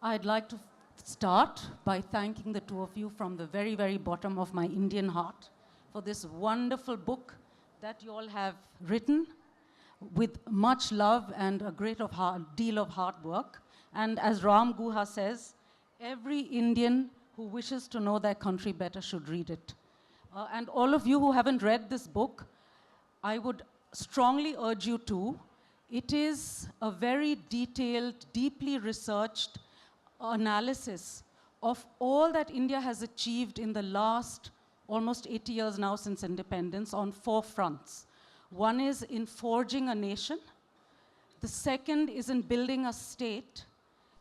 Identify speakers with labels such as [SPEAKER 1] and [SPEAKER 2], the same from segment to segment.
[SPEAKER 1] I'd like to start by thanking the two of you from the very, very bottom of my Indian heart for this wonderful book that you all have written with much love and a deal of hard work. And as Ram Guha says, every Indian who wishes to know their country better should read it. And all of you who haven't read this book, I would strongly urge you to. It is a very detailed, deeply researched analysis of all that India has achieved in the last almost 80 years now since independence on 4 fronts. One is in forging a nation. The second is in building a state.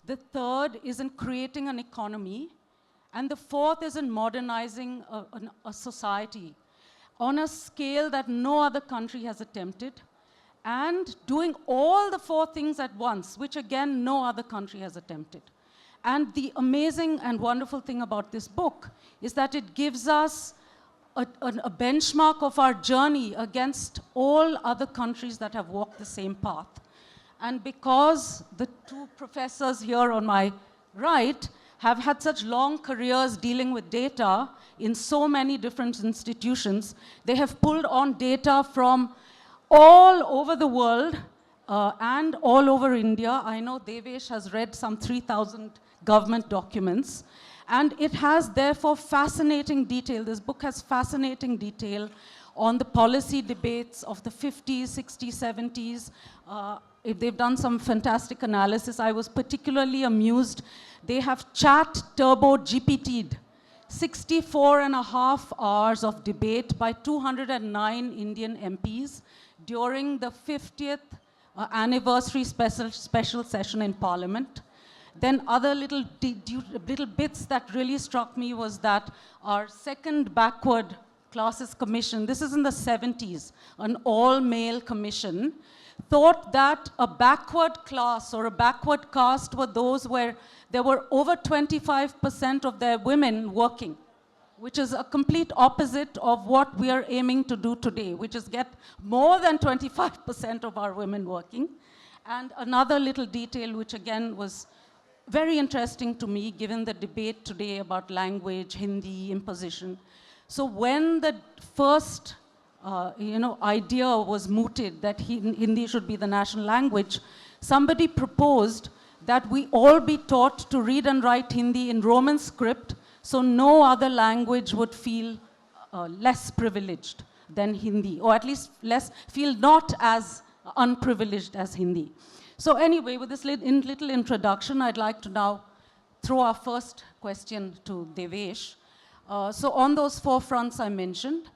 [SPEAKER 1] The third is in creating an economy. And the fourth is in modernizing a society on a scale that no other country has attempted, and doing all the 4 things at once, which again, no other country has attempted. And the amazing and wonderful thing about this book is that it gives us a benchmark of our journey against all other countries that have walked the same path. And because the 2 professors here on my right have had such long careers dealing with data in so many different institutions, they have pulled on data from all over the world and all over India. I know Devesh has read some 3,000 government documents. And it has, therefore, fascinating detail. This book has fascinating detail on the policy debates of the 50s, 60s, 70s. They've done some fantastic analysis. I was particularly amused. They have chat turbo GPT'd 64.5 hours of debate by 209 Indian MPs during the 50th anniversary special session in Parliament. Then other little bits that really struck me was that our second backward classes commission, this is in the 70s, an all-male commission, thought that a backward class or a backward caste were those where there were over 25% of their women working, which is a complete opposite of what we are aiming to do today, which is get more than 25% of our women working. And another little detail, which again was very interesting to me, given the debate today about language, Hindi, imposition. So when the first idea was mooted that Hindi should be the national language, somebody proposed that we all be taught to read and write Hindi in Roman script, so no other language would feel less privileged than Hindi, or at least feel not as unprivileged as Hindi. So anyway, with this little introduction, I'd like to now throw our first question to Devesh. So on those 4 fronts I mentioned,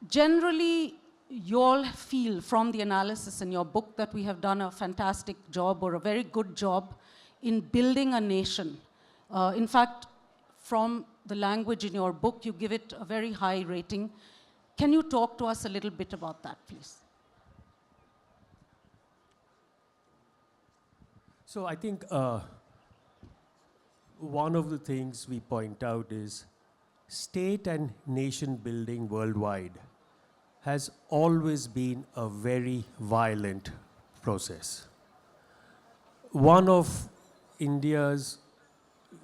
[SPEAKER 1] generally, you all feel from the analysis in your book that we have done a fantastic job or a very good job in building a nation. In fact, from the language in your book, you give it a very high rating. Can you talk to us a little bit about that, please?
[SPEAKER 2] So I think one of the things we point out is state and nation building worldwide has always been a very violent process. One of India's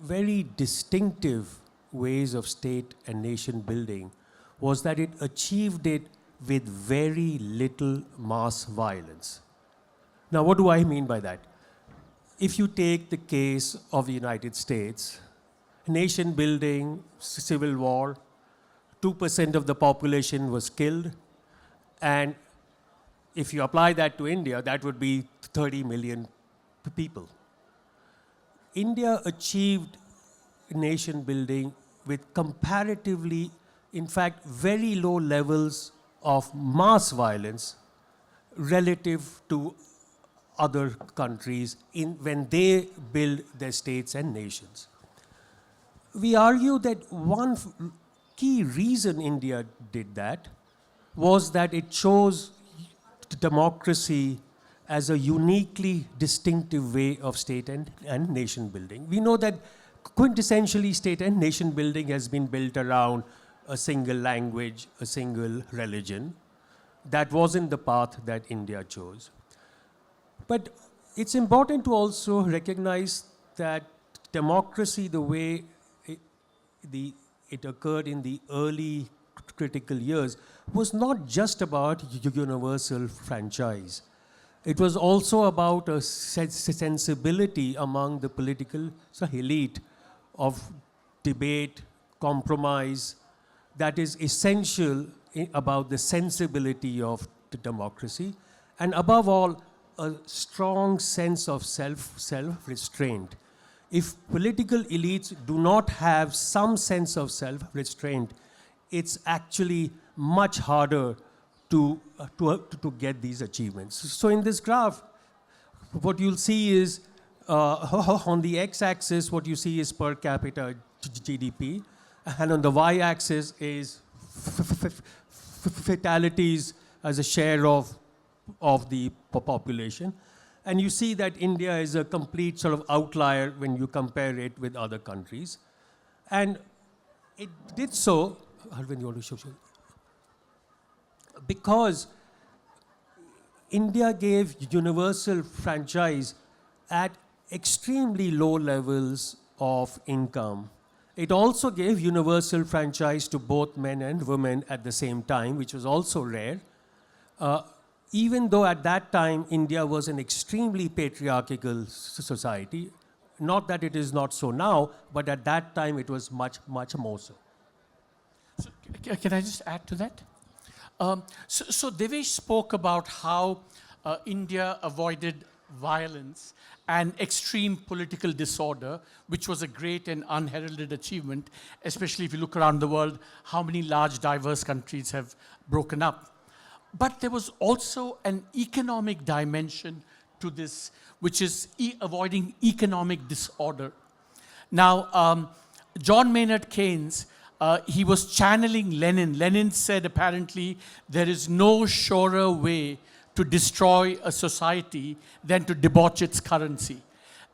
[SPEAKER 2] very distinctive ways of state and nation building was that it achieved it with very little mass violence. Now, what do I mean by that? If you take the case of the United States, nation building, civil war, 2% of the population was killed, and if you apply that to India, that would be 30 million people. India achieved nation building with comparatively, in fact, very low levels of mass violence relative to other countries when they build their states and nations. We argue that one key reason India did that was that it chose democracy as a uniquely distinctive way of state and nation building. We know that quintessentially state and nation building has been built around a single language, a single religion. That wasn't the path that India chose. But it's important to also recognize that democracy, the way it occurred in the early critical years, was not just about universal franchise. It was also about a sensibility among the political elite of debate, compromise, that is essential about the sensibility of the democracy, and above all, a strong sense of self-restraint. If political elites do not have some sense of self-restraint, it's actually much harder to get these achievements. So in this graph, what you'll see is, on the x-axis, what you see is per capita GDP, and on the y-axis is fatalities as a share of the population. And you see that India is a complete sort of outlier when you compare it with other countries. And it did so, Arvind, you want to show? Because India gave universal franchise at extremely low levels of income. It also gave universal franchise to both men and women at the same time, which was also rare. Even though at that time India was an extremely patriarchal society, not that it is not so now, but at that time it was much, much more so.
[SPEAKER 3] So can I just add to that? So Devesh spoke about how India avoided violence and extreme political disorder, which was a great and unheralded achievement, especially if you look around the world, how many large, diverse countries have broken up. But there was also an economic dimension to this, which is avoiding economic disorder. Now, John Maynard Keynes, he was channeling Lenin. Lenin said, apparently, there is no surer way to destroy a society than to debauch its currency.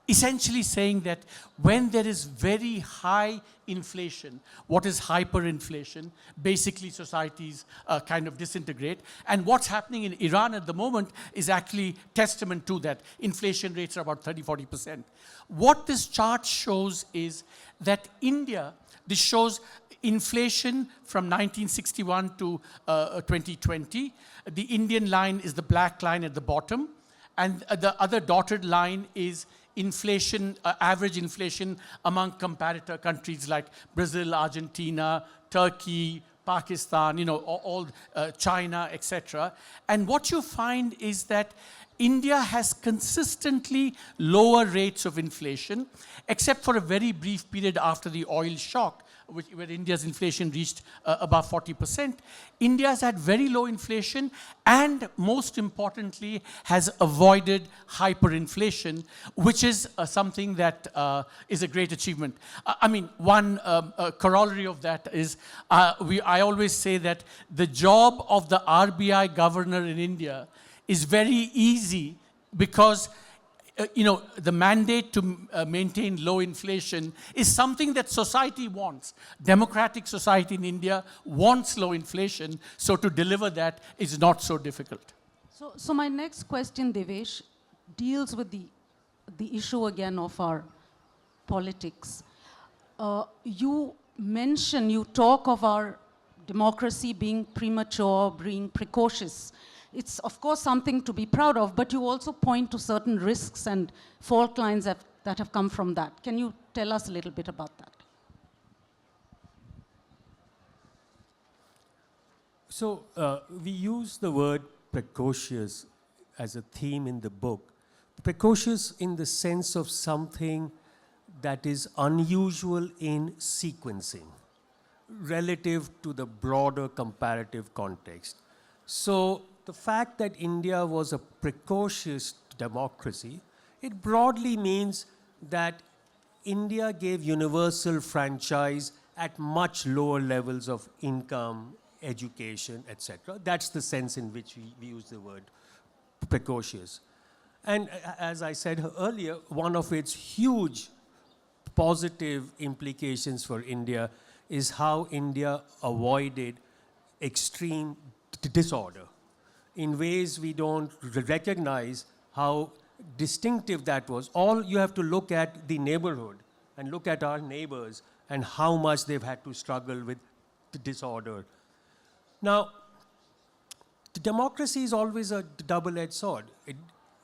[SPEAKER 3] Essentially saying that when there is very high inflation, what is hyperinflation? Basically, societies kind of disintegrate. And what's happening in Iran at the moment is actually testament to that. Inflation rates are about 30–40%. What this chart shows is that India, this shows inflation from 1961 to 2020. The Indian line is the black line at the bottom, and the other dotted line is inflation, average inflation among comparator countries like Brazil, Argentina, Turkey, Pakistan, you know, all China, etc. And what you find is that India has consistently lower rates of inflation, except for a very brief period after the oil shock, where India's inflation reached above 40%. India has had very low inflation and, most importantly, has avoided hyperinflation, which is something that is a great achievement. I mean, one corollary of that is, I always say that the job of the RBI governor in India is very easy because you know, the mandate to maintain low inflation is something that society wants. Democratic society in India wants low inflation, so to deliver that is not so difficult.
[SPEAKER 1] So my next question, Devesh, deals with the issue again of our politics. You talk of our democracy being premature, being precocious. It's, of course, something to be proud of, but you also point to certain risks and fault lines that have come from that. Can you tell us a little bit about that?
[SPEAKER 2] So we use the word precocious as a theme in the book. Precocious in the sense of something that is unusual in sequencing relative to the broader comparative context. So the fact that India was a precocious democracy, it broadly means that India gave universal franchise at much lower levels of income, education, etc. That's the sense in which we use the word precocious. And as I said earlier, one of its huge positive implications for India is how India avoided extreme disorder in ways we don't recognize. How distinctive that was. All you have to look at the neighborhood and look at our neighbors and how much they've had to struggle with the disorder. Now, the democracy is always a double-edged sword.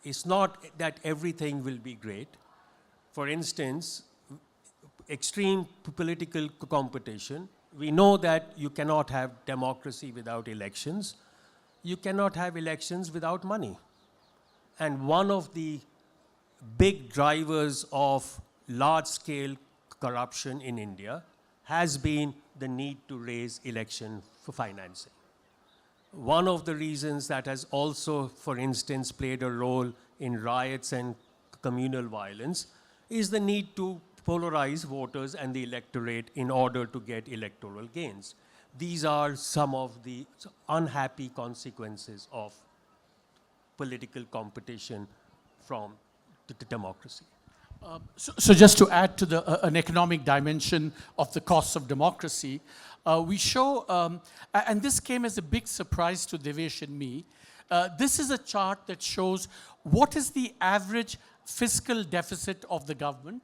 [SPEAKER 2] It's not that everything will be great. For instance, extreme political competition. We know that you cannot have democracy without elections. You cannot have elections without money. And one of the big drivers of large-scale corruption in India has been the need to raise election for financing. One of the reasons that has also, for instance, played a role in riots and communal violence is the need to polarize voters and the electorate in order to get electoral gains. These are some of the unhappy consequences of political competition from the democracy.
[SPEAKER 3] So just to add to an economic dimension of the costs of democracy, we show, and this came as a big surprise to Devesh and me, this is a chart that shows what is the average fiscal deficit of the government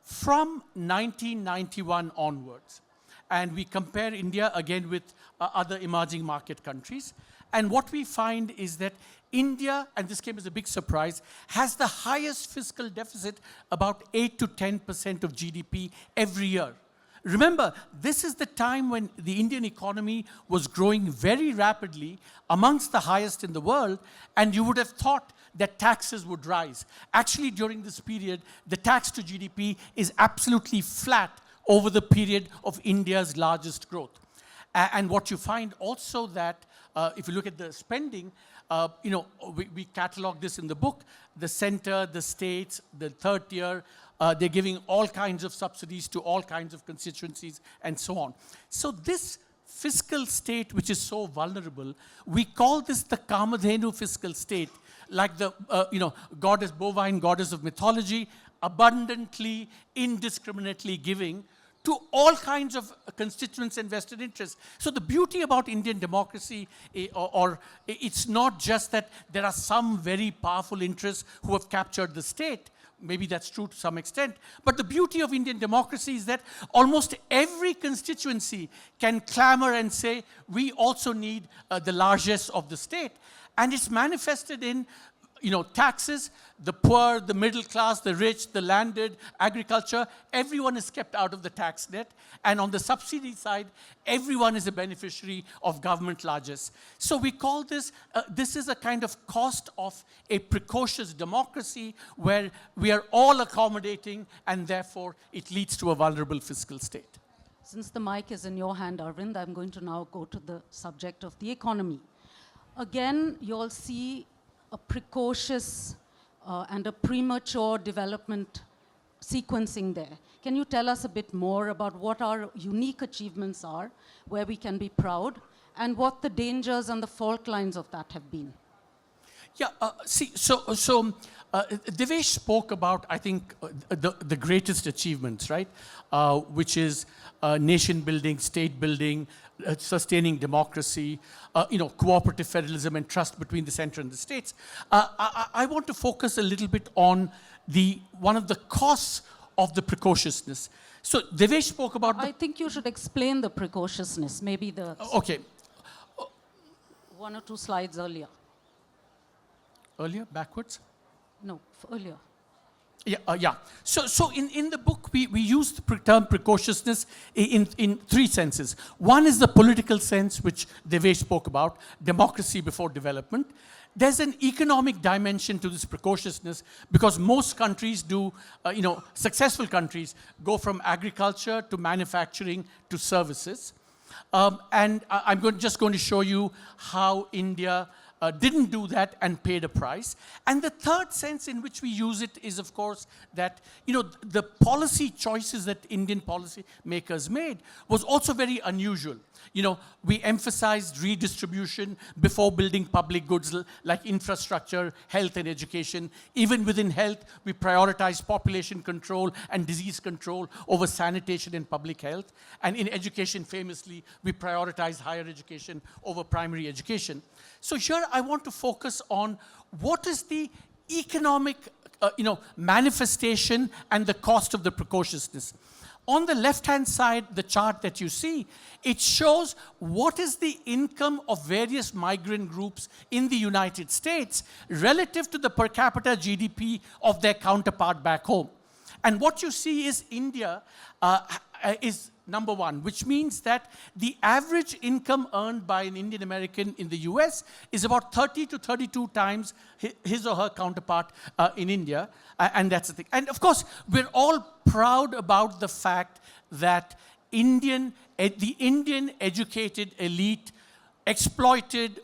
[SPEAKER 3] from 1991 onwards. And we compare India again with other emerging market countries. And what we find is that India, and this came as a big surprise, has the highest fiscal deficit, about 8 to 10% of GDP every year. Remember, this is the time when the Indian economy was growing very rapidly, amongst the highest in the world, and you would have thought that taxes would rise. Actually, during this period, the tax to GDP is absolutely flat over the period of India's largest growth. And what you find also that, if you look at the spending, we catalog this in the book, the center, the states, the third tier, they're giving all kinds of subsidies to all kinds of constituencies and so on. So this fiscal state, which is so vulnerable, we call this the Kamadhenu fiscal state, like the goddess, bovine goddess of mythology, abundantly, indiscriminately giving to all kinds of constituents and vested interests. So the beauty about Indian democracy, it's not just that there are some very powerful interests who have captured the state. Maybe that's true to some extent. But the beauty of Indian democracy is that almost every constituency can clamor and say, we also need the largesse of the state. And it's manifested in taxes, the poor, the middle class, the rich, the landed, agriculture, everyone is kept out of the tax net. And on the subsidy side, everyone is a beneficiary of government largesse. So we call this, this is a kind of cost of a precocious democracy where we are all accommodating and therefore it leads to a vulnerable fiscal state.
[SPEAKER 1] Since the mic is in your hand, Arvind, I'm going to now go to the subject of the economy. Again, you'll see a precocious and a premature development sequencing there. Can you tell us a bit more about what our unique achievements are, where we can be proud, and what the dangers and the fault lines of that have been?
[SPEAKER 3] Yeah, Devesh spoke about, I think, the greatest achievements, right? Which is nation building, state building, sustaining democracy, cooperative federalism and trust between the center and the states. I want to focus a little bit on one of the costs of the precociousness. So Devesh spoke about
[SPEAKER 1] I think you should explain the precociousness, maybe the
[SPEAKER 3] okay.
[SPEAKER 1] One or two slides earlier.
[SPEAKER 3] Earlier, backwards?
[SPEAKER 1] No, earlier.
[SPEAKER 3] Yeah. So in the book, we use the term precociousness in three senses. One is the political sense, which Devesh spoke about, democracy before development. There's an economic dimension to this precociousness because most countries do, successful countries go from agriculture to manufacturing to services. And I'm just going to show you how India didn't do that and paid a price. And the third sense in which we use it is, of course, that the policy choices that Indian policy makers made was also very unusual. We emphasized redistribution before building public goods like infrastructure, health, and education. Even within health, we prioritized population control and disease control over sanitation and public health. And in education, famously, we prioritized higher education over primary education. So here I want to focus on what is the economic manifestation and the cost of the precociousness. On the left-hand side, the chart that you see, it shows what is the income of various migrant groups in the United States relative to the per capita GDP of their counterpart back home. And what you see is India is number one, which means that the average income earned by an Indian American in the US is about 30 to 32 times his or her counterpart in India. And that's the thing. And of course, we're all proud about the fact that the Indian educated elite overexploited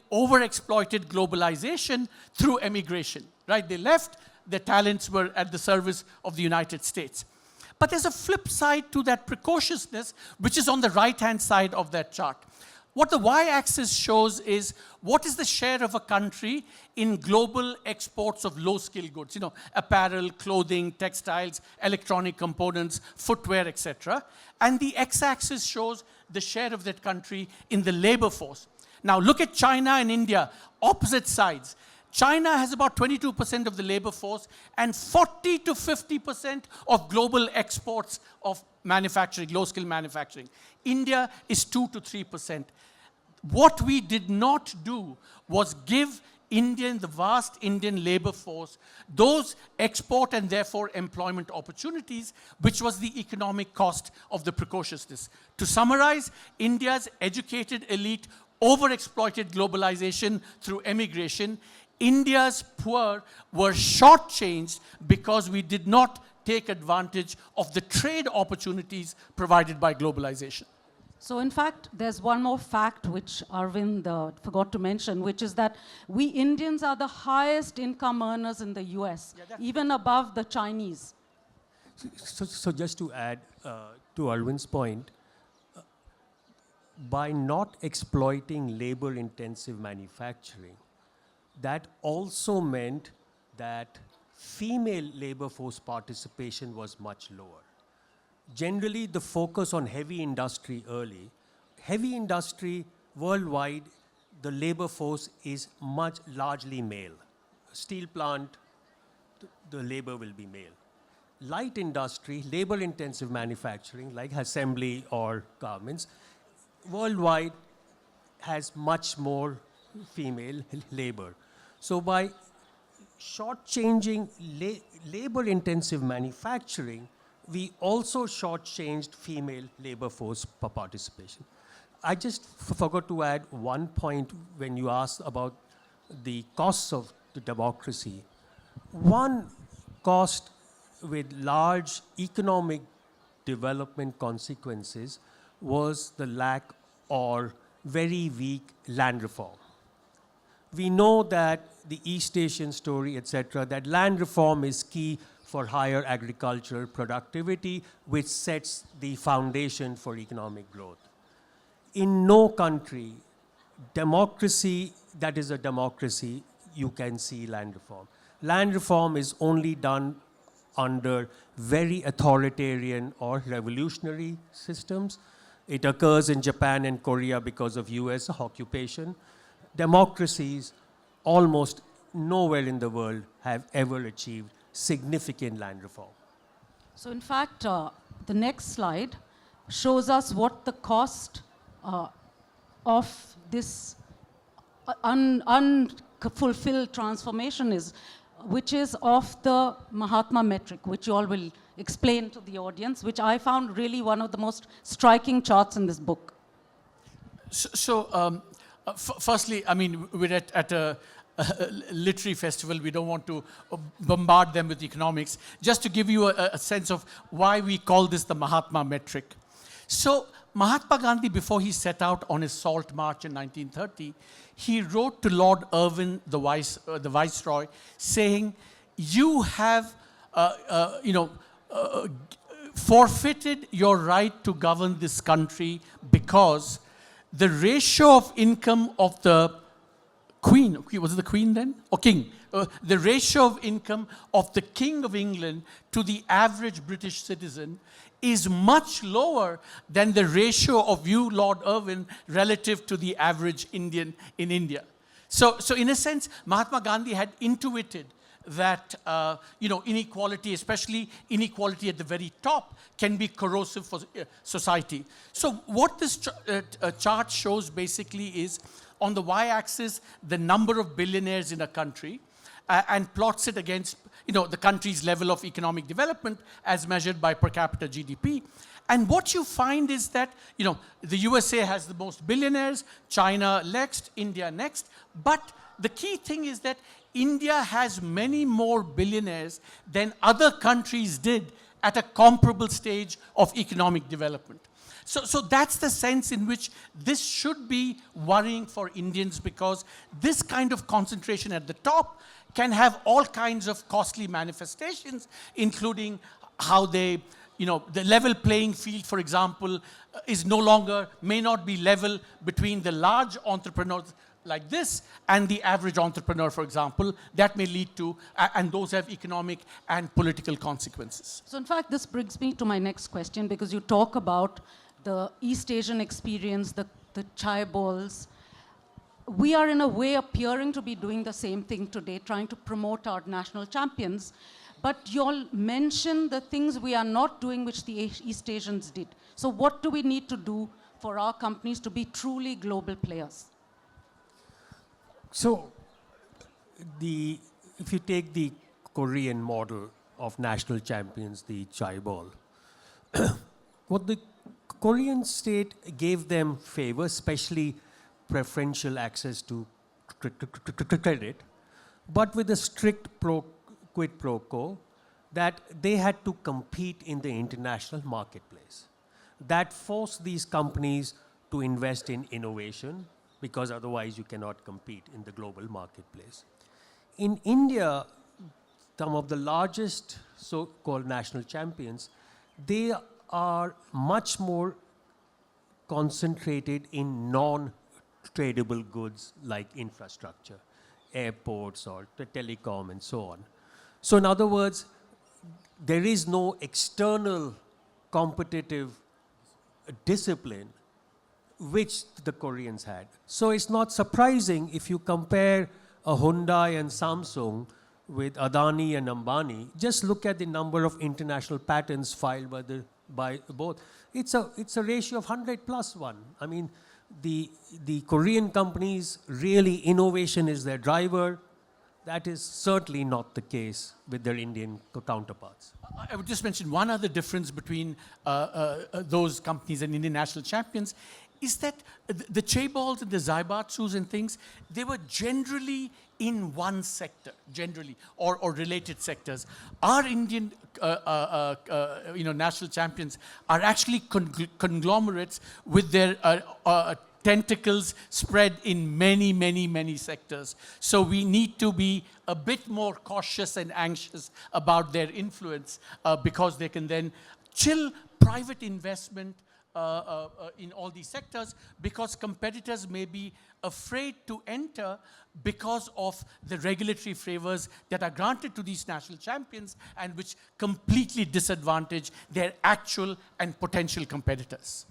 [SPEAKER 3] globalization through emigration, right? They left, their talents were at the service of the United States. But there's a flip side to that precociousness, which is on the right-hand side of that chart. What the y-axis shows is what is the share of a country in global exports of low-skilled goods, apparel, clothing, textiles, electronic components, footwear, etc. And the x-axis shows the share of that country in the labor force. Now look at China and India, opposite sides. China has about 22% of the labor force and 40 to 50% of global exports of manufacturing, low-skill manufacturing. India is 2 to 3%. What we did not do was give the vast Indian labor force, those export and therefore employment opportunities, which was the economic cost of the precociousness. To summarize, India's educated elite overexploited globalization through emigration. India's poor were shortchanged because we did not take advantage of the trade opportunities provided by globalization.
[SPEAKER 1] So in fact, there's one more fact which Arvind forgot to mention, which is that we Indians are the highest income earners in the US, even above the Chinese.
[SPEAKER 2] So just to add to Arvind's point, by not exploiting labor-intensive manufacturing, that also meant that female labor force participation was much lower. Generally, the focus on heavy industry early. Heavy industry worldwide, the labor force is largely male. Steel plant, the labor will be male. Light industry, labor-intensive manufacturing, like assembly or garments, worldwide has much more female labor. So by shortchanging labor-intensive manufacturing, we also shortchanged female labor force participation. I just forgot to add one point when you asked about the costs of the democracy. One cost with large economic development consequences was the lack or very weak land reform. We know that the East Asian story, etc., that land reform is key for higher agricultural productivity, which sets the foundation for economic growth. In no country, democracy that is a democracy, you can see land reform. Land reform is only done under very authoritarian or revolutionary systems. It occurs in Japan and Korea because of US occupation. Democracies almost nowhere in the world have ever achieved significant land reform.
[SPEAKER 1] So in fact, the next slide shows us what the cost of this unfulfilled transformation is, which is of the Mahatma metric, which you all will explain to the audience, which I found really one of the most striking charts in this book.
[SPEAKER 3] Firstly, I mean, we're at a literary festival. We don't want to bombard them with economics. Just to give you a sense of why we call this the Mahatma metric. So Mahatma Gandhi, before he set out on his salt march in 1930, he wrote to Lord Irwin, the Viceroy, saying, you have forfeited your right to govern this country because the ratio of income of the Queen, was it the Queen then? Or King? The ratio of income of the King of England to the average British citizen is much lower than the ratio of you, Lord Irwin, relative to the average Indian in India. So in a sense, Mahatma Gandhi had intuited that inequality, especially inequality at the very top, can be corrosive for society. So what this chart shows basically is, on the y-axis, the number of billionaires in a country, and plots it against the country's level of economic development as measured by per capita GDP. And what you find is that the USA has the most billionaires, China next, India next. But the key thing is that India has many more billionaires than other countries did at a comparable stage of economic development. So that's the sense in which this should be worrying for Indians, because this kind of concentration at the top can have all kinds of costly manifestations, including how they, the level playing field, for example, may not be level between the large entrepreneurs like this and the average entrepreneur, for example. That may lead to, and those have economic and political consequences.
[SPEAKER 1] So in fact, this brings me to my next question, because you talk about the East Asian experience, the chai balls. We are in a way appearing to be doing the same thing today, trying to promote our national champions. But you all mention the things we are not doing which the East Asians did. So what do we need to do for our companies to be truly global players?
[SPEAKER 2] So if you take the Korean model of national champions, the chai ball, what the Korean state gave them favor, especially preferential access to credit, but with a strict quid pro quo that they had to compete in the international marketplace. That forced these companies to invest in innovation, because otherwise you cannot compete in the global marketplace. In India, some of the largest so-called national champions, they are much more concentrated in non-tradable goods like infrastructure, airports or the telecom and so on. So in other words, there is no external competitive discipline which the Koreans had. So it's not surprising if you compare a Hyundai and Samsung with Adani and Ambani. Just look at the number of international patents filed by both. It's a ratio of 100+1. I mean, the Korean companies, really innovation is their driver. That is certainly not the case with their Indian counterparts.
[SPEAKER 3] I would just mention one other difference between those companies and Indian national champions is that the chaebols and the zaibatsus and things, they were generally in one sector, generally, or related sectors. Our Indian national champions are actually conglomerates with their tentacles spread in many, many, many sectors. So we need to be a bit more cautious and anxious about their influence, because they can then chill private investment in all these sectors, because competitors may be afraid to enter because of the regulatory favors that are granted to these national champions and which completely disadvantage their actual and potential competitors.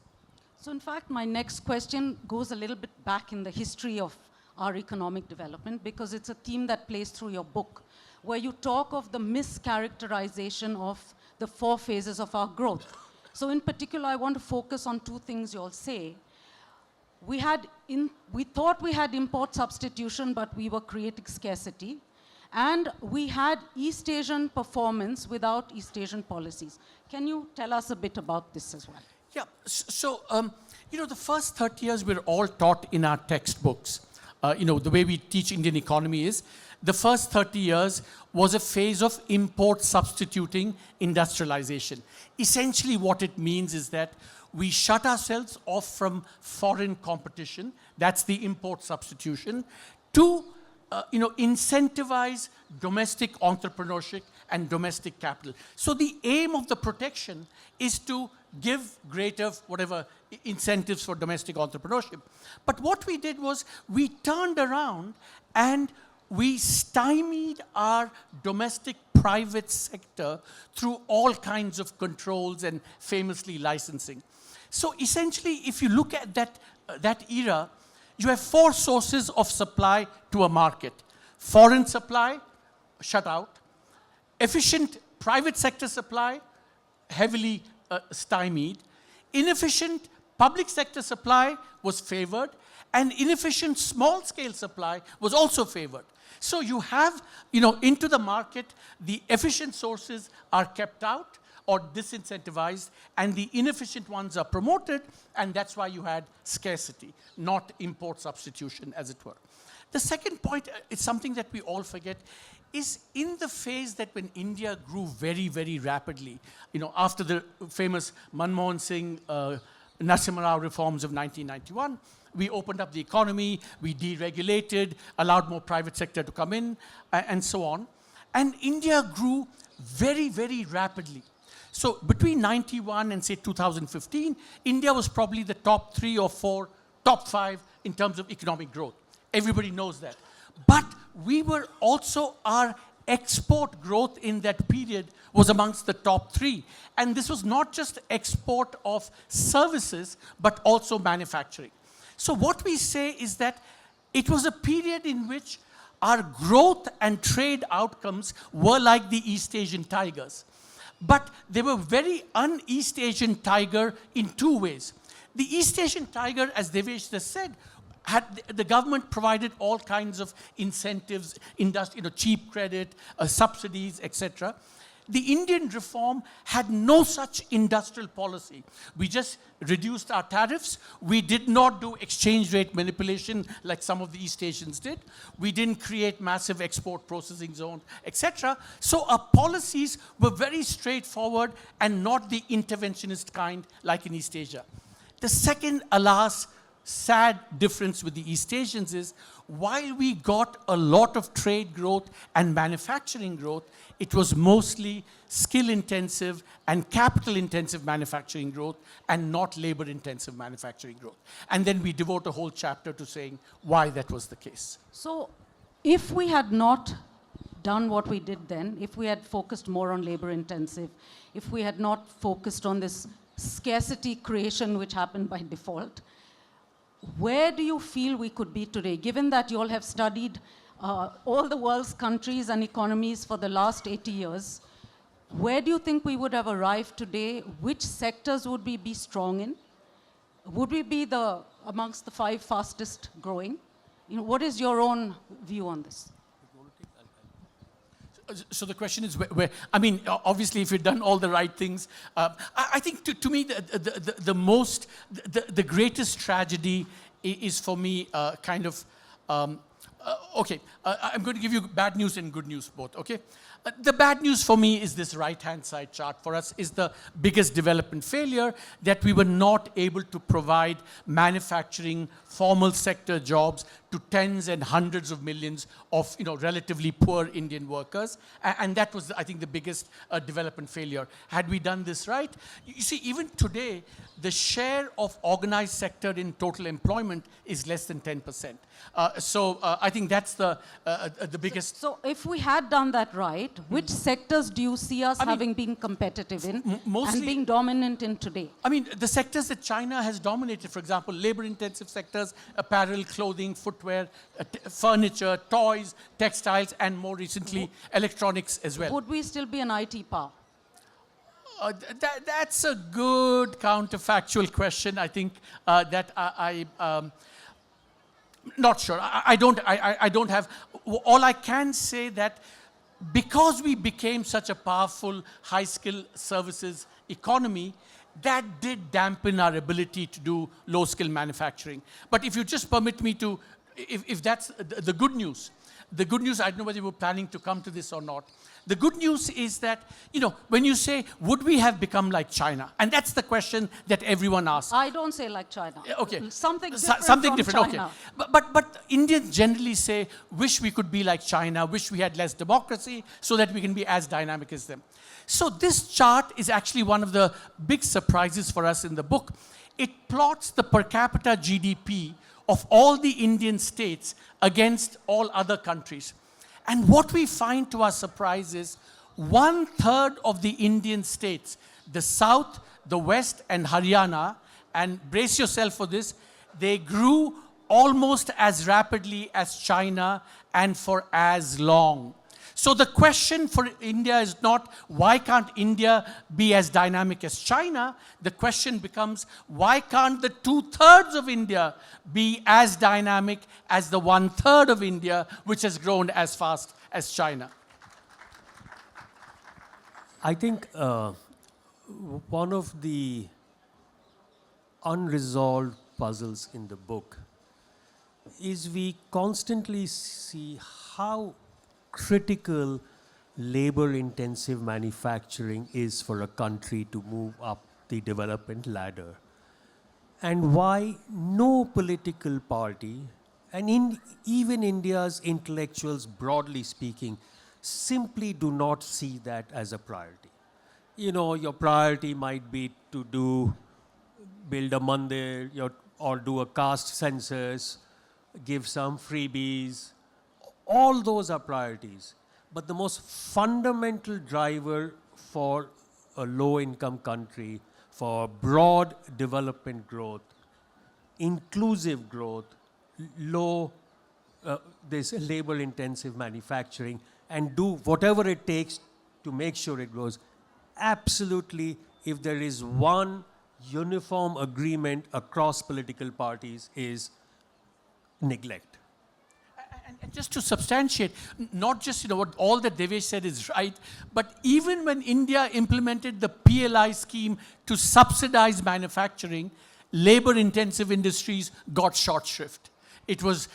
[SPEAKER 1] So in fact, my next question goes a little bit back in the history of our economic development, because it's a theme that plays through your book, where you talk of the mischaracterization of the 4 phases of our growth. So in particular, I want to focus on 2 things you all say. We thought we had import substitution, but we were creating scarcity. And we had East Asian performance without East Asian policies. Can you tell us a bit about this as well?
[SPEAKER 3] Yeah, so, the first 30 years we're all taught in our textbooks. The way we teach Indian economy is, the first 30 years was a phase of import substituting industrialization. Essentially what it means is that we shut ourselves off from foreign competition, that's the import substitution, to incentivize domestic entrepreneurship and domestic capital. So the aim of the protection is to give greater incentives for domestic entrepreneurship. But what we did was we turned around and we stymied our domestic private sector through all kinds of controls and famously licensing. So essentially, if you look at that era, you have 4 sources of supply to a market: foreign supply, shut out. Efficient private sector supply, heavily stymied. Inefficient public sector supply was favored, and inefficient small-scale supply was also favored. So you have, into the market, the efficient sources are kept out or disincentivized, and the inefficient ones are promoted, and that's why you had scarcity, not import substitution, as it were. The second point is something that we all forget, is in the phase that when India grew very, very rapidly, after the famous Manmohan Singh, Narasimha Rao reforms of 1991, we opened up the economy, we deregulated, allowed more private sector to come in, and so on. And India grew very, very rapidly. So between 91 and say 2015, India was probably the top 3 or 4, top 5 in terms of economic growth. Everybody knows that. But we were also, our export growth in that period was amongst the top 3. And this was not just export of services, but also manufacturing. So what we say is that it was a period in which our growth and trade outcomes were like the East Asian tigers. But they were very un-East Asian tiger in 2 ways. The East Asian tiger, as Devesh just said, the government provided all kinds of incentives, cheap credit, subsidies, etc. The Indian reform had no such industrial policy. We just reduced our tariffs. We did not do exchange rate manipulation like some of the East Asians did. We didn't create massive export processing zones, etc. So our policies were very straightforward and not the interventionist kind like in East Asia. The second, alas, sad difference with the East Asians is, while we got a lot of trade growth and manufacturing growth, it was mostly skill-intensive and capital-intensive manufacturing growth and not labor-intensive manufacturing growth. And then we devote a whole chapter to saying why that was the case.
[SPEAKER 1] So if we had not done what we did then, if we had focused more on labor-intensive, if we had not focused on this scarcity creation which happened by default, where do you feel we could be today, given that you all have studied all the world's countries and economies for the last 80 years? Where do you think we would have arrived today? Which sectors would we be strong in? Would we be amongst the 5 fastest growing? What is your own view on this?
[SPEAKER 3] So the question is, obviously, if you've done all the right things, I think to me, the greatest tragedy is for me I'm going to give you bad news and good news both, okay? The bad news for me is this right-hand side chart for us is the biggest development failure, that we were not able to provide manufacturing, formal sector jobs to tens and hundreds of millions of relatively poor Indian workers. And that was, I think, the biggest development failure. Had we done this right, you see, even today, the share of organized sector in total employment is less than 10%. So I think that's the biggest.
[SPEAKER 1] So if we had done that right, which sectors do you see us having been competitive in
[SPEAKER 3] mostly,
[SPEAKER 1] and being dominant in today?
[SPEAKER 3] The sectors that China has dominated, for example, labor-intensive sectors, apparel, clothing, footwear, furniture, toys, textiles, and more recently, electronics as well.
[SPEAKER 1] Would we still be an IT power?
[SPEAKER 3] That's a good counterfactual question. I think that not sure. I don't have. All I can say that because we became such a powerful high-skill services economy, that did dampen our ability to do low-skill manufacturing. But if you just permit me to, if that's the good news, I don't know whether you were planning to come to this or not. The good news is that, when you say, would we have become like China? And that's the question that everyone asks.
[SPEAKER 1] I don't say like China.
[SPEAKER 3] Okay.
[SPEAKER 1] Something different from China.
[SPEAKER 3] Okay. But Indians generally say, wish we could be like China, wish we had less democracy so that we can be as dynamic as them. So this chart is actually one of the big surprises for us in the book. It plots the per capita GDP of all the Indian states against all other countries. And what we find to our surprise is 1/3 of the Indian states, the South, the West, and Haryana, and brace yourself for this, they grew almost as rapidly as China and for as long. So the question for India is not, why can't India be as dynamic as China? The question becomes, why can't the 2/3 of India be as dynamic as the 1/3 of India, which has grown as fast as China?
[SPEAKER 2] I think one of the unresolved puzzles in the book is we constantly see how critical labor-intensive manufacturing is for a country to move up the development ladder, and why no political party, and even India's intellectuals, broadly speaking, simply do not see that as a priority. You know, your priority might be to build a mandir, or do a caste census, give some freebies. All those are priorities. But the most fundamental driver for a low-income country, for broad development growth, inclusive growth, this labor-intensive manufacturing, and do whatever it takes to make sure it grows. Absolutely, if there is one uniform agreement across political parties, is neglect.
[SPEAKER 3] And just to substantiate, not just what all that Devesh said is right, but even when India implemented the PLI scheme to subsidize manufacturing, labor-intensive industries got short shrift. It was,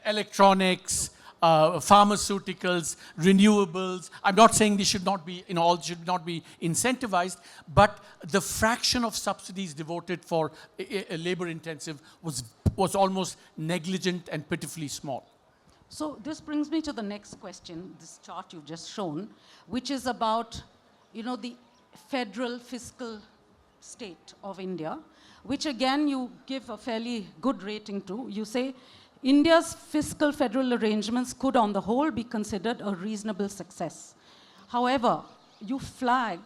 [SPEAKER 3] electronics, pharmaceuticals, renewables. I'm not saying they should not be, all should not be incentivized, but the fraction of subsidies devoted for labor-intensive was almost negligent and pitifully small.
[SPEAKER 1] So this brings me to the next question, this chart you've just shown, which is about, the federal fiscal state of India, which again you give a fairly good rating to. You say, India's fiscal federal arrangements could on the whole be considered a reasonable success. However, you flag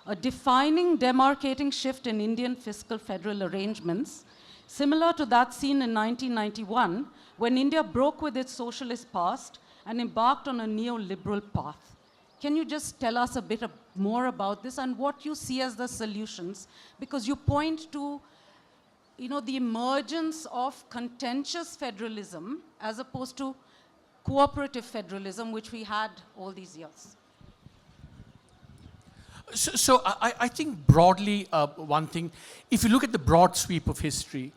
[SPEAKER 1] a defining, demarcating shift in Indian fiscal federal arrangements, similar to that seen in 1991, when India broke with its socialist past and embarked on a neoliberal path. Can you just tell us a bit more about this and what you see as the solutions? Because you point to the emergence of contentious federalism as opposed to cooperative federalism, which we had all these years.
[SPEAKER 3] So I think broadly, one thing, if you look at the broad sweep of history,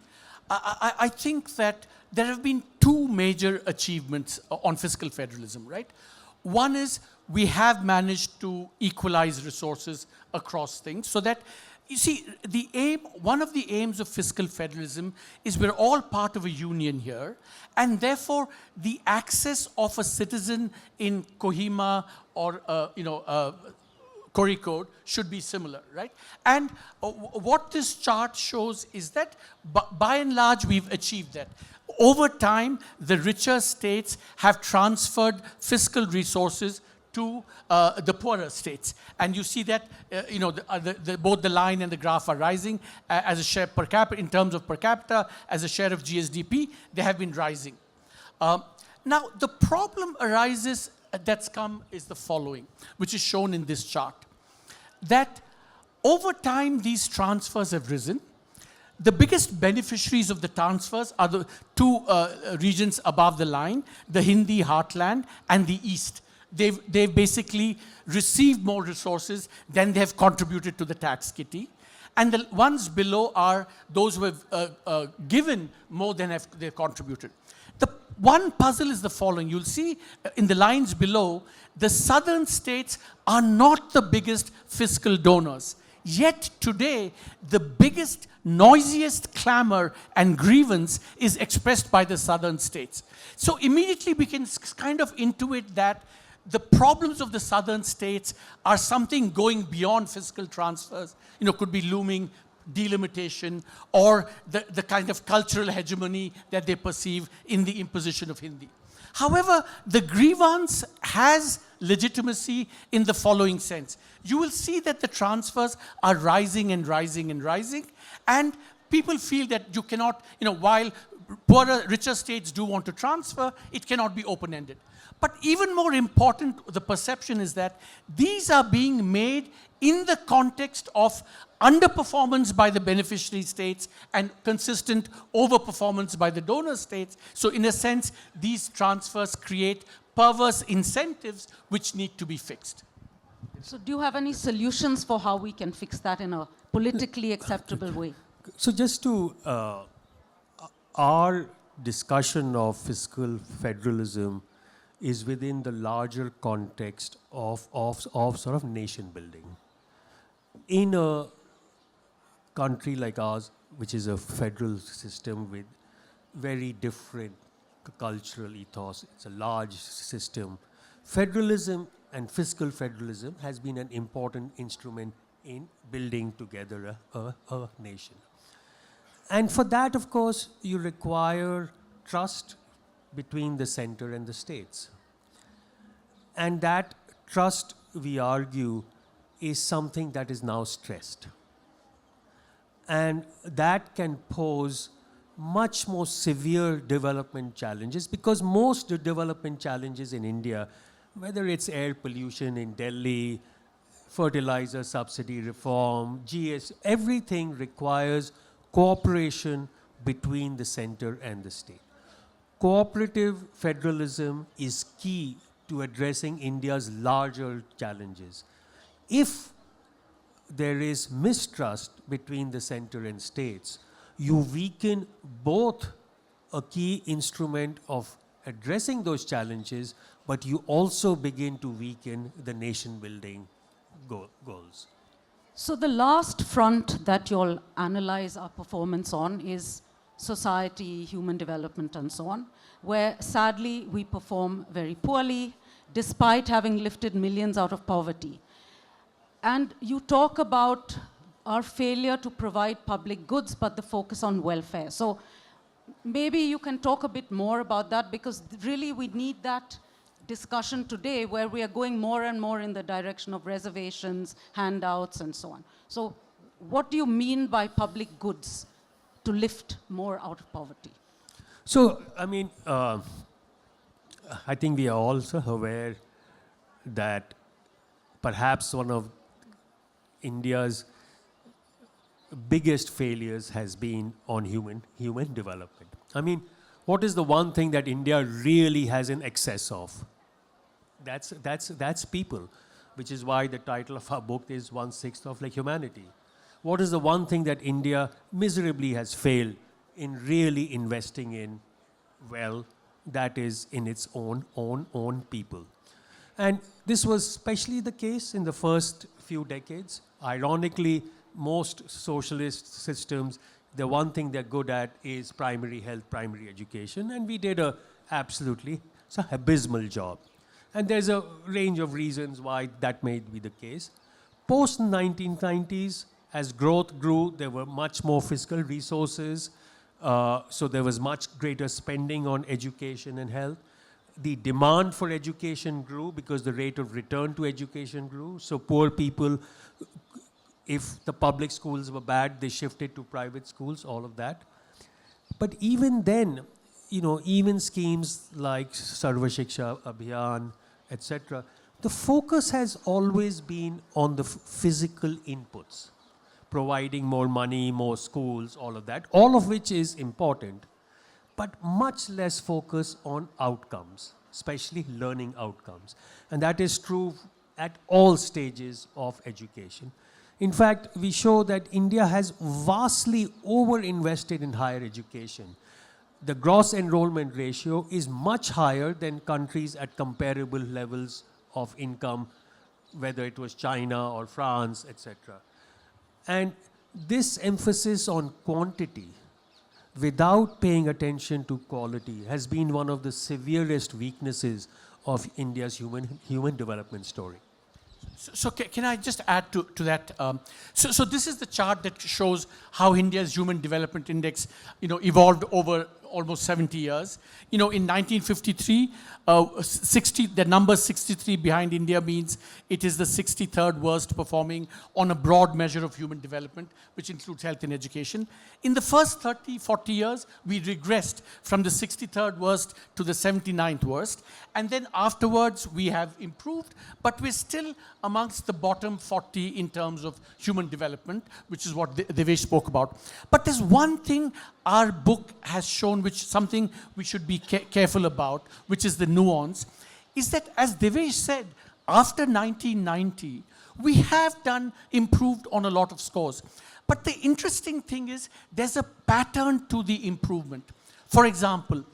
[SPEAKER 3] I think that there have been two major achievements on fiscal federalism, right? One is we have managed to equalize resources across things so that, you see, one of the aims of fiscal federalism is we're all part of a union here, and therefore the access of a citizen in Kohima or, Kozhikode should be similar, right? And what this chart shows is that by and large we've achieved that. Over time, the richer states have transferred fiscal resources to the poorer states. And you see that, both the line and the graph are rising as a share per capita, in terms of per capita, as a share of GSDP, they have been rising. Now, the problem arises that's come is the following, which is shown in this chart. That over time, these transfers have risen. The biggest beneficiaries of the transfers are the two regions above the line, the Hindi heartland and the East. They've basically received more resources than they have contributed to the tax kitty. And the ones below are those who have given more than they've contributed. The one puzzle is the following. You'll see in the lines below, the southern states are not the biggest fiscal donors. Yet today, the biggest, noisiest clamor and grievance is expressed by the southern states. So immediately we can kind of intuit that the problems of the southern states are something going beyond fiscal transfers. Could be looming delimitation or the kind of cultural hegemony that they perceive in the imposition of Hindi. However, the grievance has legitimacy in the following sense. You will see that the transfers are rising and rising and rising, and people feel that you cannot, while poorer, richer states do want to transfer, it cannot be open-ended. But even more important, the perception is that these are being made in the context of underperformance by the beneficiary states and consistent overperformance by the donor states. So in a sense, these transfers create perverse incentives which need to be fixed.
[SPEAKER 1] So do you have any solutions for how we can fix that in a politically acceptable way?
[SPEAKER 2] So just to, our discussion of fiscal federalism is within the larger context of sort of nation building. In a country like ours, which is a federal system with very different cultural ethos, it's a large system, federalism and fiscal federalism has been an important instrument in building together a nation. And for that, of course, you require trust between the center and the states. And that trust, we argue, is something that is now stressed. And that can pose much more severe development challenges, because most development challenges in India, whether it's air pollution in Delhi, fertilizer subsidy reform, GS, everything requires cooperation between the center and the state. Cooperative federalism is key to addressing India's larger challenges. If there is mistrust between the center and states, you weaken both a key instrument of addressing those challenges, but you also begin to weaken the nation building goals.
[SPEAKER 1] So the last front that you'll analyze our performance on is society, human development, and so on, where sadly we perform very poorly despite having lifted millions out of poverty. And you talk about our failure to provide public goods, but the focus on welfare. So maybe you can talk a bit more about that, because really we need that discussion today where we are going more and more in the direction of reservations, handouts, and so on. So what do you mean by public goods to lift more out of poverty?
[SPEAKER 2] So, I mean, I think we are also aware that perhaps one of India's biggest failures has been on human development. I mean, what is the one thing that India really has in excess of? That's people, which is why the title of our book is 1/6 of like humanity. What is the one thing that India miserably has failed in really investing in? Well, that is in its own people. And this was especially the case in the first few decades. Ironically, most socialist systems, the one thing they're good at is primary health, primary education, and we did a absolutely abysmal job. And there's a range of reasons why that may be the case. Post 1990s, as growth grew, there were much more fiscal resources, so there was much greater spending on education and health. The demand for education grew because the rate of return to education grew. So poor people, if the public schools were bad, they shifted to private schools, all of that. But even then, you know, even schemes like Sarva Shiksha Abhiyan, etc., the focus has always been on the physical inputs, providing more money, more schools, all of that, all of which is important, but much less focus on outcomes, especially learning outcomes. And that is true at all stages of education. In fact, we show that India has vastly over-invested in higher education. The gross enrollment ratio is much higher than countries at comparable levels of income, whether it was China or France, etc. And this emphasis on quantity without paying attention to quality has been one of the severest weaknesses of India's human development story.
[SPEAKER 3] So can I just add to that? So this is the chart that shows how India's Human Development Index, evolved over almost 70 years. In 1953, the number 63 behind India means it is the 63rd worst performing on a broad measure of human development, which includes health and education. In the first 30, 40 years, we regressed from the 63rd worst to the 79th worst. And then afterwards, we have improved, but we're still amongst the bottom 40 in terms of human development, which is what Devesh spoke about. But there's one thing our book has shown, which something we should be careful about, which is the nuance, is that, as Devesh said, after 1990, we have improved on a lot of scores. But the interesting thing is, there's a pattern to the improvement. For example,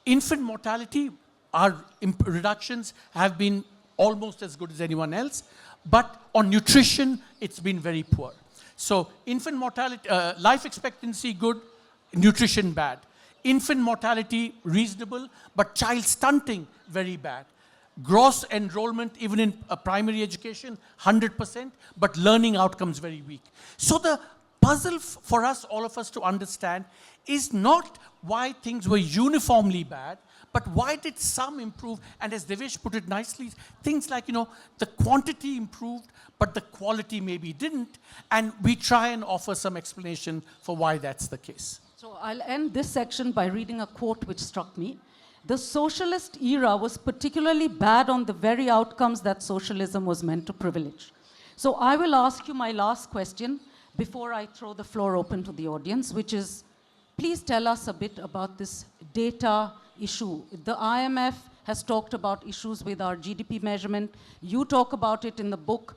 [SPEAKER 3] infant mortality, our reductions have been almost as good as anyone else, but on nutrition, it's been very poor. So infant mortality, life expectancy good, nutrition bad. Infant mortality reasonable, but child stunting very bad. Gross enrollment, even in primary education, 100%, but learning outcomes very weak. So the puzzle for us, all of us to understand, is not why things were uniformly bad, but why did some improve? And as Devesh put it nicely, things like, the quantity improved, but the quality maybe didn't. And we try and offer some explanation for why that's the case.
[SPEAKER 1] So I'll end this section by reading a quote which struck me. The socialist era was particularly bad on the very outcomes that socialism was meant to privilege. So I will ask you my last question before I throw the floor open to the audience, which is, please tell us a bit about this data issue. The IMF has talked about issues with our GDP measurement. You talk about it in the book.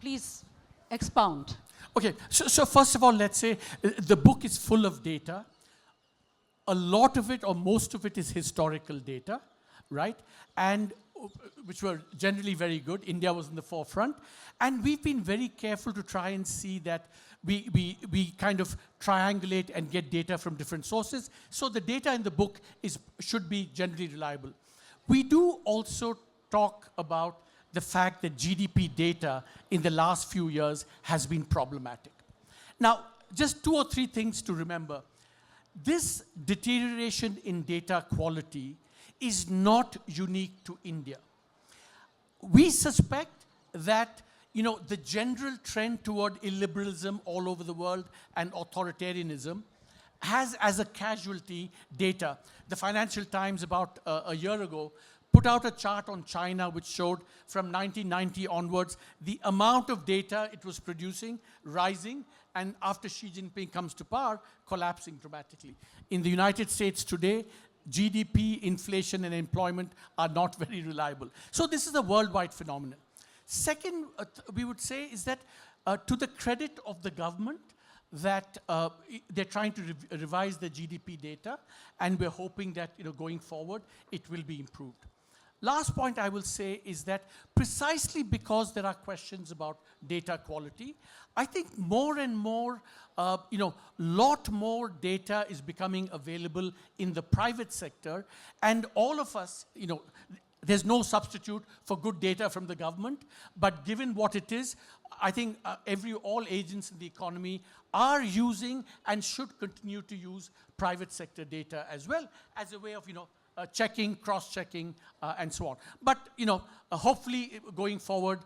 [SPEAKER 1] Please expound.
[SPEAKER 3] Okay, so first of all, let's say the book is full of data. A lot of it, or most of it, is historical data, right? And which were generally very good. India was in the forefront. And we've been very careful to try and see that we kind of triangulate and get data from different sources. So the data in the book should be generally reliable. We do also talk about the fact that GDP data in the last few years has been problematic. Now, just 2 or 3 things to remember. This deterioration in data quality is not unique to India. We suspect that the general trend toward illiberalism all over the world and authoritarianism has as a casualty data. The Financial Times about a year ago put out a chart on China which showed from 1990 onwards the amount of data it was producing rising, and after Xi Jinping comes to power, collapsing dramatically. In the United States today, GDP, inflation, and employment are not very reliable. So this is a worldwide phenomenon. Second, we would say is that to the credit of the government, that they're trying to revise the GDP data, and we're hoping that going forward, it will be improved. Last point I will say is that precisely because there are questions about data quality, I think more and more, lot more data is becoming available in the private sector, and all of us, there's no substitute for good data from the government, but given what it is, I think all agents in the economy are using and should continue to use private sector data as well as a way of, checking, cross-checking, and so on. But, hopefully going forward,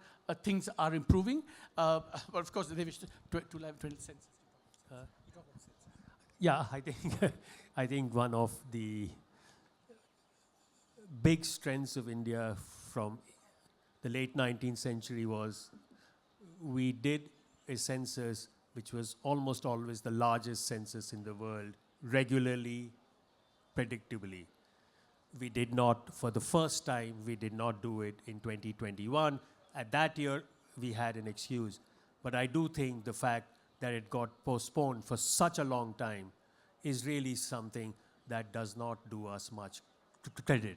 [SPEAKER 3] things are improving. But of course, they wish to 20 cents.
[SPEAKER 2] Yeah, I think one of the big strengths of India from the late 19th century was we did a census which was almost always the largest census in the world, regularly, predictably. We did not, for the first time, we did not do it in 2021. At that year, we had an excuse. But I do think the fact that it got postponed for such a long time is really something that does not do us much credit.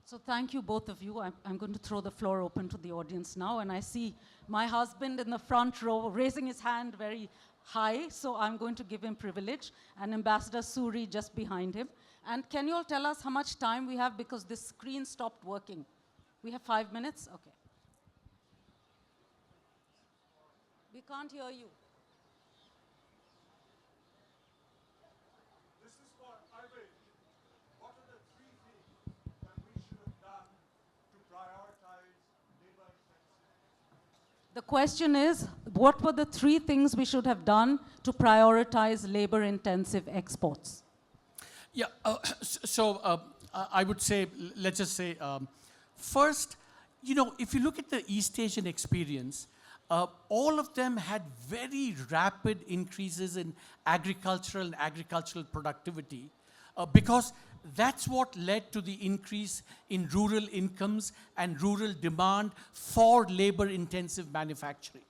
[SPEAKER 1] So thank you, both of you. I'm going to throw the floor open to the audience now. And I see my husband in the front row raising his hand very high, so I'm going to give him privilege. And Ambassador Suri just behind him. And can you all tell us how much time we have, because this screen stopped working? We have 5 minutes? Okay. We can't hear you.
[SPEAKER 4] This is for Arvind.
[SPEAKER 1] The question is, what were the 3 things we should have done to prioritize labor-intensive exports?
[SPEAKER 3] Yeah, I would say, let's just say, first, if you look at the East Asian experience, all of them had very rapid increases in agricultural productivity because that's what led to the increase in rural incomes and rural demand for labor-intensive manufacturing.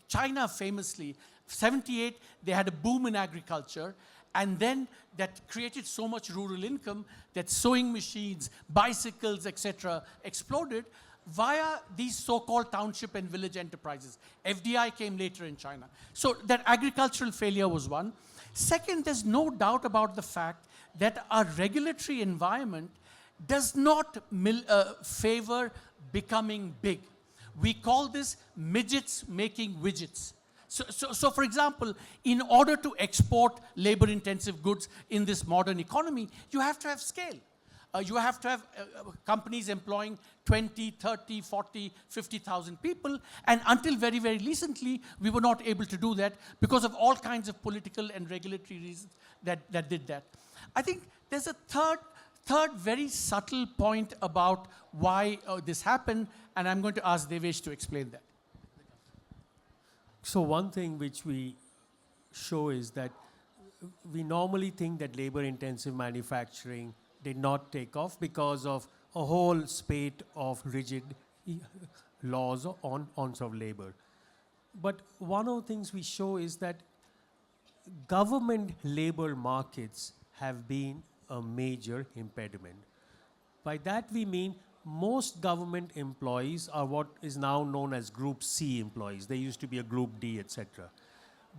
[SPEAKER 3] China famously, 78, they had a boom in agriculture, and then that created so much rural income that sewing machines, bicycles, etc. exploded via these so-called township and village enterprises. FDI came later in China. So that agricultural failure was one. Second, there's no doubt about the fact that our regulatory environment does not favor becoming big. We call this midgets making widgets. So for example, in order to export labor-intensive goods in this modern economy, you have to have scale. You have to have companies employing 20, 30, 40, 50,000 people. And until very, very recently, we were not able to do that because of all kinds of political and regulatory reasons that did that. I think there's a third very subtle point about why this happened, and I'm going to ask Devesh to explain that.
[SPEAKER 2] So one thing which we show is that we normally think that labor-intensive manufacturing did not take off because of a whole spate of rigid laws on sort of labor. But one of the things we show is that government labor markets have been a major impediment. By that we mean most government employees are what is now known as Group C employees. They used to be a Group D, etc.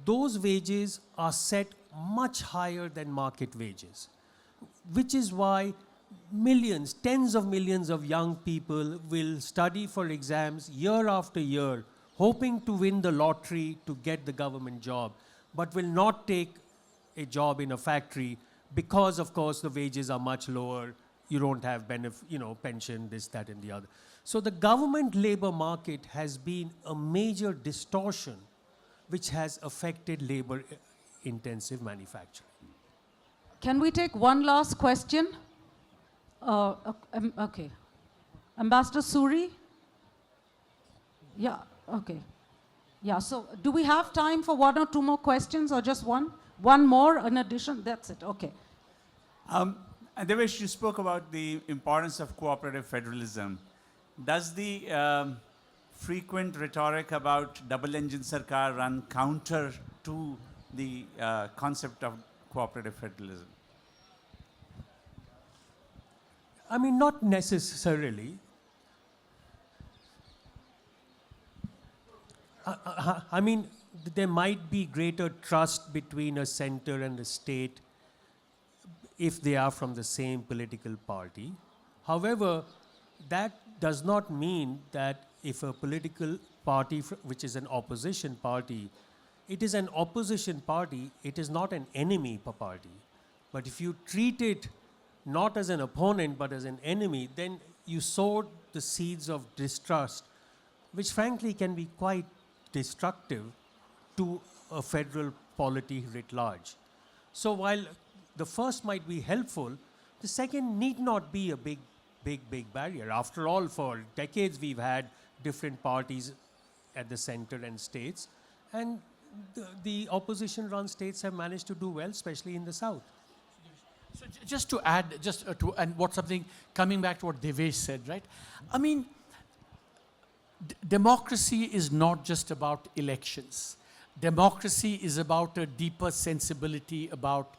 [SPEAKER 2] Those wages are set much higher than market wages, which is why millions, tens of millions of young people will study for exams year after year, hoping to win the lottery to get the government job, but will not take a job in a factory because, of course, the wages are much lower. You don't have pension, this, that, and the other. So the government labor market has been a major distortion which has affected labor-intensive manufacturing.
[SPEAKER 1] Can we take one last question? Okay. Ambassador Suri? Yeah, okay. Yeah, so do we have time for 1 or 2 more questions or just one? One more in addition? That's it, okay.
[SPEAKER 4] Devesh, you spoke about the importance of cooperative federalism. Does the frequent rhetoric about double-engine sarkar run counter to the concept of cooperative federalism?
[SPEAKER 2] I mean, not necessarily. I mean, there might be greater trust between a center and a state if they are from the same political party. However, that does not mean that if a political party, which is an opposition party, it is an opposition party, it is not an enemy party. But if you treat it not as an opponent but as an enemy, then you sow the seeds of distrust, which frankly can be quite destructive to a federal polity writ large. So while the first might be helpful, the second need not be a big barrier. After all, for decades we've had different parties at the center and states, and the opposition-run states have managed to do well, especially in the south.
[SPEAKER 3] So just to add, coming back to what Devesh said, right? I mean, democracy is not just about elections. Democracy is about a deeper sensibility about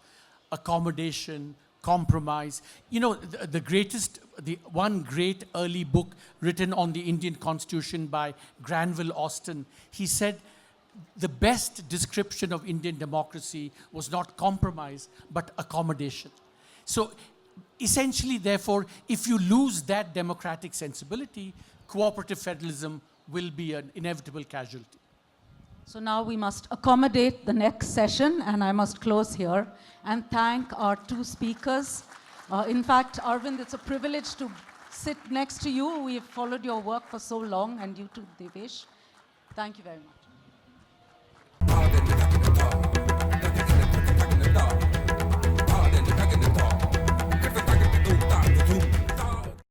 [SPEAKER 3] accommodation, compromise. You know, the one great early book written on the Indian Constitution by Granville Austin, he said, the best description of Indian democracy was not compromise, but accommodation. So essentially, therefore, if you lose that democratic sensibility, cooperative federalism will be an inevitable casualty.
[SPEAKER 1] So now we must accommodate the next session, and I must close here and thank our 2 speakers. In fact, Arvind, it's a privilege to sit next to you. We have followed your work for so long, and you too, Devesh. Thank you very much.
[SPEAKER 5] Now that the